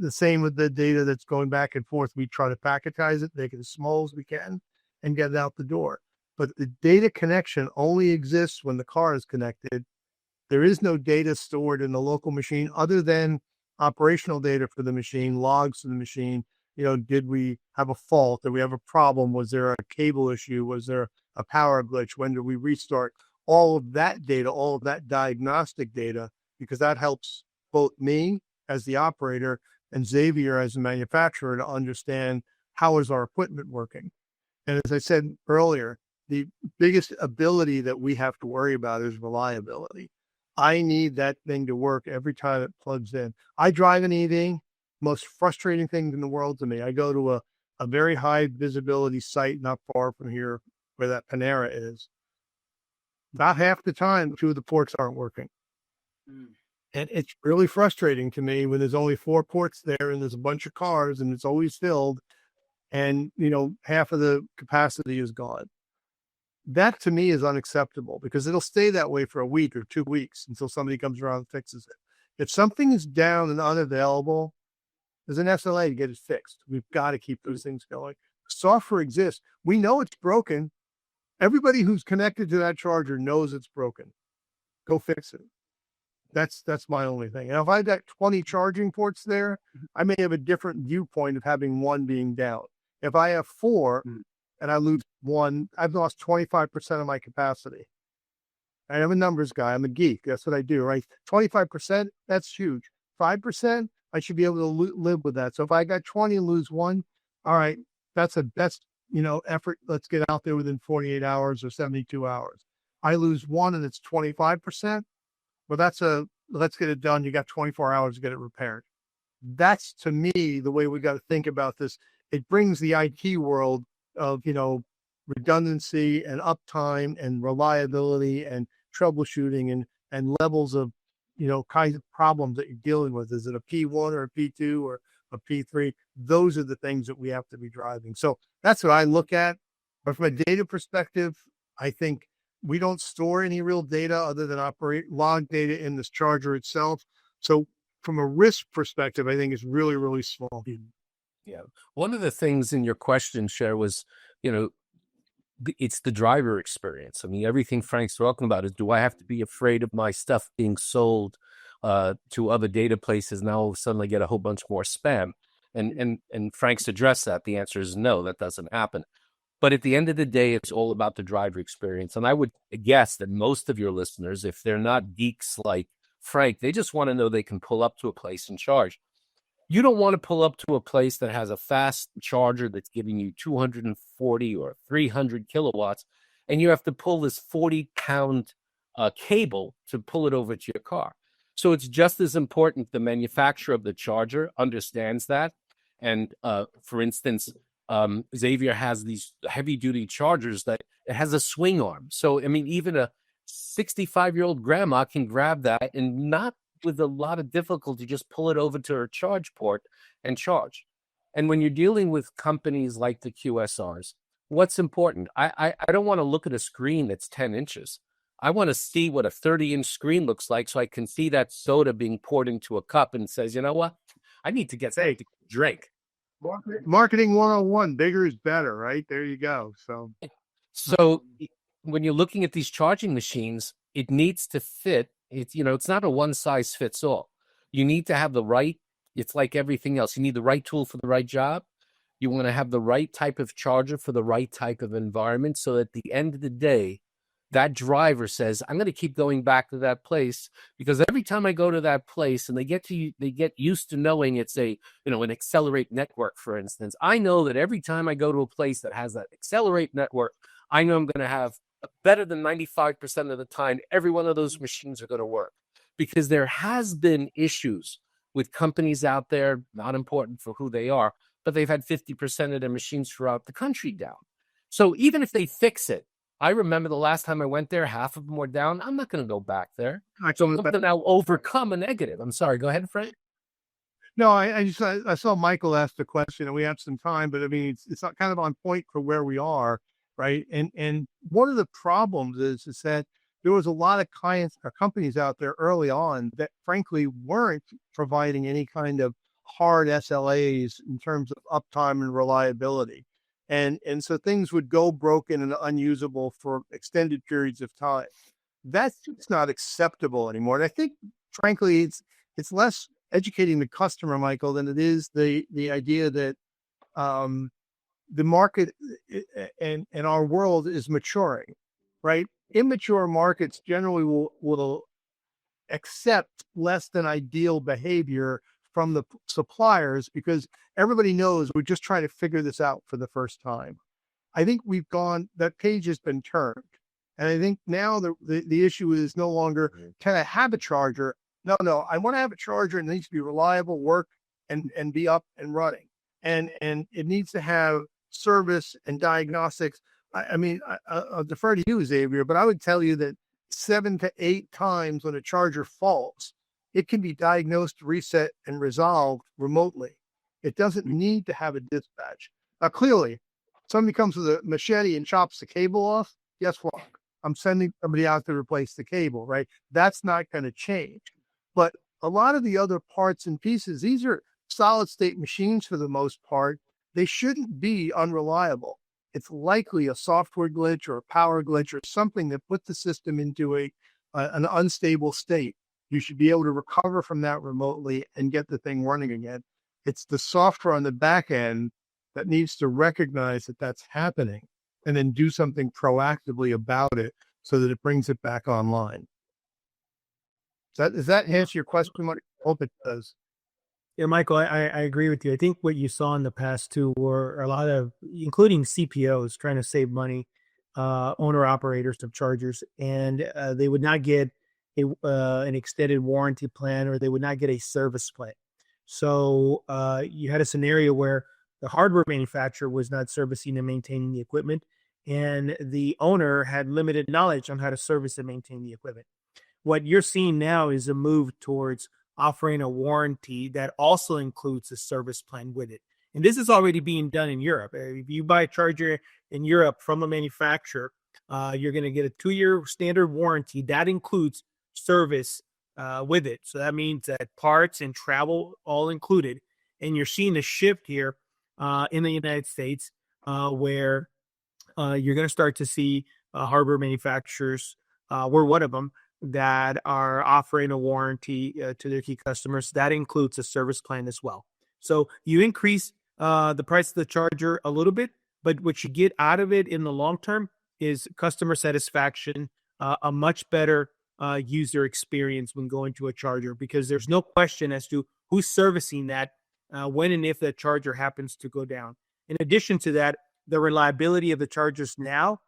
same with the data that's going back and forth. We try to packetize it, make it as small as we can, and get it out the door. but the data connection only exists when the car is connected. There is no data stored in the local machine other than operational data for the machine, logs for the machine. Did we have a fault? Did we have a problem? Was there a cable issue? Was there a power glitch? When did we restart? All of that data, all of that diagnostic data, because that helps both me as the operator and Xavier as the manufacturer to understand how is our equipment working. And as I said earlier, the biggest ability that we have to worry about is reliability. I need that thing to work every time it plugs in. I drive an EV, most frustrating thing in the world to me. I go to a very high visibility site not far from here where that Panera is. About half the time, 2 of the ports aren't working. And it's really frustrating to me when there's only 4 ports there and there's a bunch of cars and it's always filled and, half of the capacity is gone. That to me is unacceptable because it'll stay that way for a week or 2 weeks until somebody comes around and fixes it. If something is down and unavailable, there's an SLA to get it fixed. We've got to keep those things going. Software exists. We know it's broken. Everybody who's connected to that charger knows it's broken. Go fix it. That's my only thing. And if I've got 20 charging ports there, I may have a different viewpoint of having one being down. If I have 4 and I lose 1, I've lost 25% of my capacity. I'm a numbers guy. I'm a geek. That's what I do, right? 25%, that's huge. 5%, I should be able to live with that. So if I got 20 and lose 1, all right, that's a best, effort. Let's get out there within 48 hours or 72 hours. I lose 1 and it's 25%. Well, let's get it done. You got 24 hours to get it repaired. That's, to me, the way we got to think about this. It brings the IT world of, redundancy and uptime and reliability and troubleshooting and levels of, kinds of problems that you're dealing with. Is it a P1 or a P2 or a P3? Those are the things that we have to be driving. So that's what I look at. But from a data perspective, I think we don't store any real data other than log data in this charger itself. So from a risk perspective, I think it's really, really small. Yeah. One of the things in your question, Cher, was, it's the driver experience. I mean, everything Frank's talking about is, do I have to be afraid of my stuff being sold to other data places? Now all of a sudden I get a whole bunch more spam. And Frank's addressed that. The answer is no, that doesn't happen. But at the end of the day, it's all about the driver experience. And I would guess that most of your listeners, if they're not geeks like Frank, they just want to know they can pull up to a place and charge. You don't want to pull up to a place that has a fast charger that's giving you 240 or 300 kilowatts, and you have to pull this 40-pound cable to pull it over to your car. So it's just as important the manufacturer of the charger understands that. And for instance, Xavier has these heavy-duty chargers that it has a swing arm. So, I mean, even a 65-year-old grandma can grab that and not with a lot of difficulty, just pull it over to her charge port and charge. And when you're dealing with companies like the QSRs, what's important? I don't want to look at a screen that's 10 inches. I want to see what a 30-inch screen looks like so I can see that soda being poured into a cup and says, you know what? I need to get something to drink. Marketing 101, bigger is better, right? There you go. So when you're looking at these charging machines, it needs to fit. It's not a one size fits all. You need to have the right, it's like everything else. You need the right tool for the right job. You want to have the right type of charger for the right type of environment. So at the end of the day, that driver says, I'm going to keep going back to that place because every time I go to that place and they get used to knowing it's an accelerate network, for instance. I know that every time I go to a place that has that accelerate network, I know I'm going to have better than 95% of the time, every one of those machines are going to work because there has been issues with companies out there, not important for who they are, but they've had 50% of their machines throughout the country down. So even if they fix it, I remember the last time I went there, half of them were down. I'm not going to go back there. So I'm going to now overcome a negative. I'm sorry. Go ahead, Frank. No, I saw Michael ask the question and we have some time, but I mean, it's not kind of on point for where we are. Right. And one of the problems is that there was a lot of clients or companies out there early on that frankly weren't providing any kind of hard SLAs in terms of uptime and reliability. And so things would go broken and unusable for extended periods of time. That's just not acceptable anymore. And I think, frankly, it's less educating the customer, Michael, than it is the idea that the market and our world is maturing, right? Immature markets generally will accept less than ideal behavior from the suppliers because everybody knows we're just trying to figure this out for the first time. I think that page has been turned. And I think now the issue is no longer, can I have a charger? No, I want to have a charger and it needs to be reliable, work, and be up and running. And it needs to have service and diagnostics. I'll defer to you, Xavier, but I would tell you that 7 to 8 times when a charger faults, it can be diagnosed, reset, and resolved remotely. It doesn't need to have a dispatch. Clearly, somebody comes with a machete and chops the cable off. Guess what? I'm sending somebody out to replace the cable, right? That's not going to change. But a lot of the other parts and pieces, these are solid state machines for the most part. They shouldn't be unreliable. It's likely a software glitch or a power glitch or something that put the system into an unstable state. You should be able to recover from that remotely and get the thing running again. It's the software on the back end that needs to recognize that that's happening and then do something proactively about it so that it brings it back online. Does that answer your question? I hope it does. Yeah, Michael, I agree with you. I think what you saw in the past too were a lot of, including CPOs, trying to save money, owner operators of chargers, and they would not get an extended warranty plan, or they would not get a service plan. So you had a scenario where the hardware manufacturer was not servicing and maintaining the equipment, and the owner had limited knowledge on how to service and maintain the equipment. What you're seeing now is a move towards offering a warranty that also includes a service plan with it. And this is already being done in Europe. If you buy a charger in Europe from a manufacturer, you're going to get a 2-year standard warranty that includes service with it. So that means that parts and travel all included. And you're seeing a shift here in the United States where you're going to start to see hardware manufacturers, we're one of them, that are offering a warranty to their key customers. That includes a service plan as well. So you increase the price of the charger a little bit, but what you get out of it in the long term is customer satisfaction, a much better user experience when going to a charger, because there's no question as to who's servicing that when and if that charger happens to go down. In addition to that, the reliability of the chargers now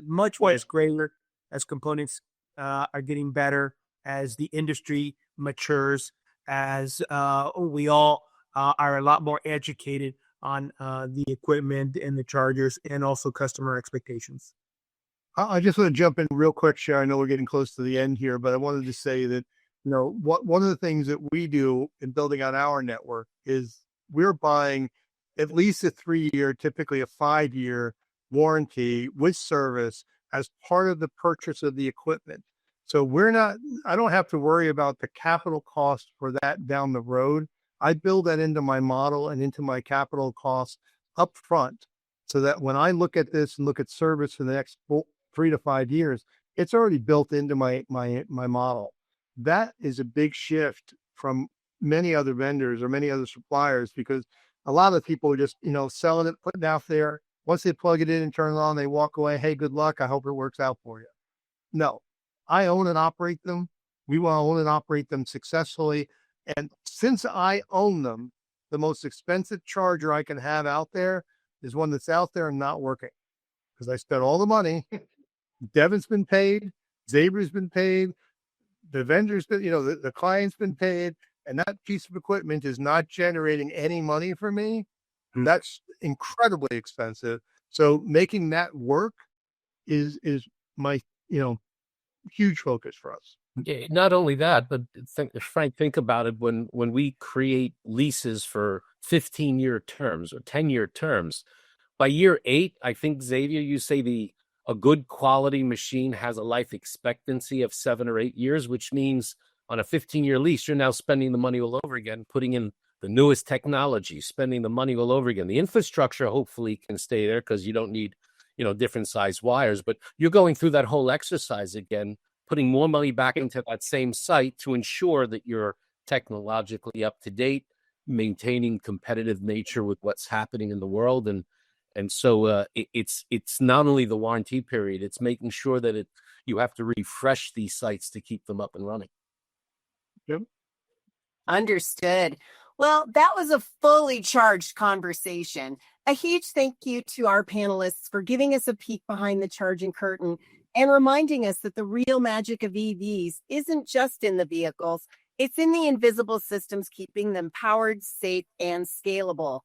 much greater as components are getting better, as the industry matures, as we all are a lot more educated on the equipment and the chargers, and also customer expectations. I just want to jump in real quick, Cher. I know we're getting close to the end here, but I wanted to say that, one of the things that we do in building out our network is we're buying at least a 3-year, typically a 5-year warranty with service as part of the purchase of the equipment. So I don't have to worry about the capital cost for that down the road. I build that into my model and into my capital costs up front, so that when I look at this and look at service for the next 3 to 5 years, it's already built into my model. That is a big shift from many other vendors or many other suppliers, because a lot of people are just, selling it, putting it out there. Once they plug it in and turn it on, they walk away. Hey, good luck. I hope it works out for you. No, I own and operate them. We want to own and operate them successfully. And since I own them, the most expensive charger I can have out there is one that's out there and not working, because I spent all the money. Devin's been paid. Xavier's been paid. The vendor's been, the client's been paid. And that piece of equipment is not generating any money for me. That's incredibly expensive. So making that work is my, huge focus for us. Yeah, not only that, but Frank, think about it. When we create leases for 15-year terms or 10-year terms, by year 8, I think, Xavier, you say a good quality machine has a life expectancy of 7 or 8 years, which means on a 15-year lease, you're now spending the money all over again, putting in newest technology, spending the money all over again. The infrastructure hopefully can stay there because you don't need, different size wires, but you're going through that whole exercise again, putting more money back into that same site to ensure that you're technologically up to date, maintaining competitive nature with what's happening in the world. And so it's not only the warranty period, it's making sure that you have to refresh these sites to keep them up and running. Yep. Understood. Well, that was a fully charged conversation. A huge thank you to our panelists for giving us a peek behind the charging curtain and reminding us that the real magic of EVs isn't just in the vehicles, it's in the invisible systems keeping them powered, safe, and scalable.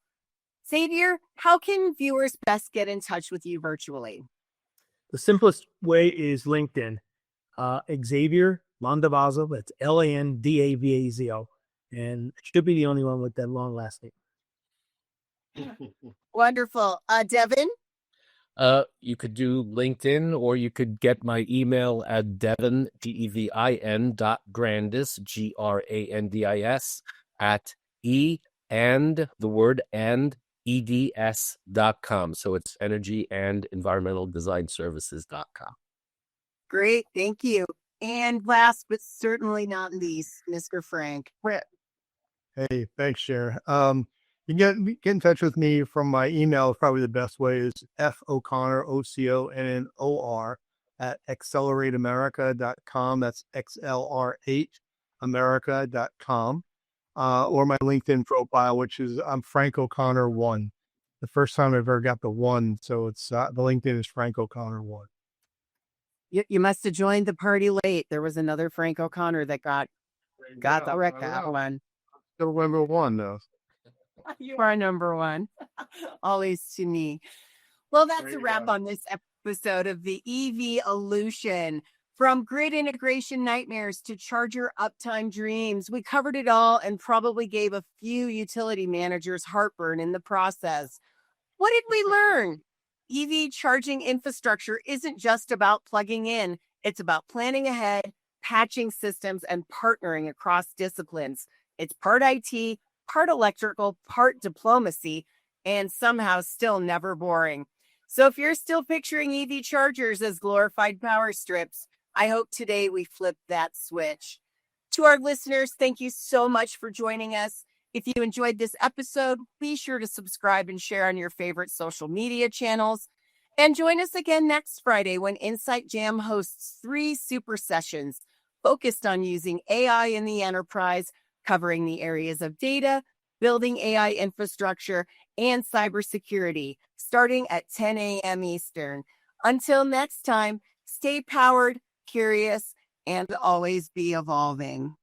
Xavier, how can viewers best get in touch with you virtually? The simplest way is LinkedIn. Xavier Landavazo, that's Landavazo. And it should be the only one with that long last name. Wonderful. Devin? You could do LinkedIn, or you could get my email at Devin, Devin.Grandis, Grandis, at and the word and eds.com. So it's energy and environmental design services.com. Great. Thank you. And last but certainly not least, Mr. Frank. Hey, thanks, Cher. You can get in touch with me from my email. Probably the best way is FOconnor, OCONNOR, at accelerateamerica.com. That's XLR8 America.com. Or my LinkedIn profile, which is I'm Frank O'Connor 1. The first time I've ever got the 1, so it's the LinkedIn is Frank O'Connor 1. You must have joined the party late. There was another Frank O'Connor that got the wreck that one. Still remember 1 though. You are number 1. Always to me. Well, that's a wrap on this episode of the EV-olution. From grid integration nightmares to charger uptime dreams, we covered it all and probably gave a few utility managers heartburn in the process. What did we learn? EV charging infrastructure isn't just about plugging in. It's about planning ahead, patching systems, and partnering across disciplines. It's part IT, part electrical, part diplomacy, and somehow still never boring. So if you're still picturing EV chargers as glorified power strips, I hope today we flip that switch. To our listeners, thank you so much for joining us. If you enjoyed this episode, be sure to subscribe and share on your favorite social media channels. And join us again next Friday when Insight Jam hosts 3 super sessions focused on using AI in the enterprise, covering the areas of data, building AI infrastructure, and cybersecurity, starting at 10 a.m. Eastern. Until next time, stay powered, curious, and always be evolving.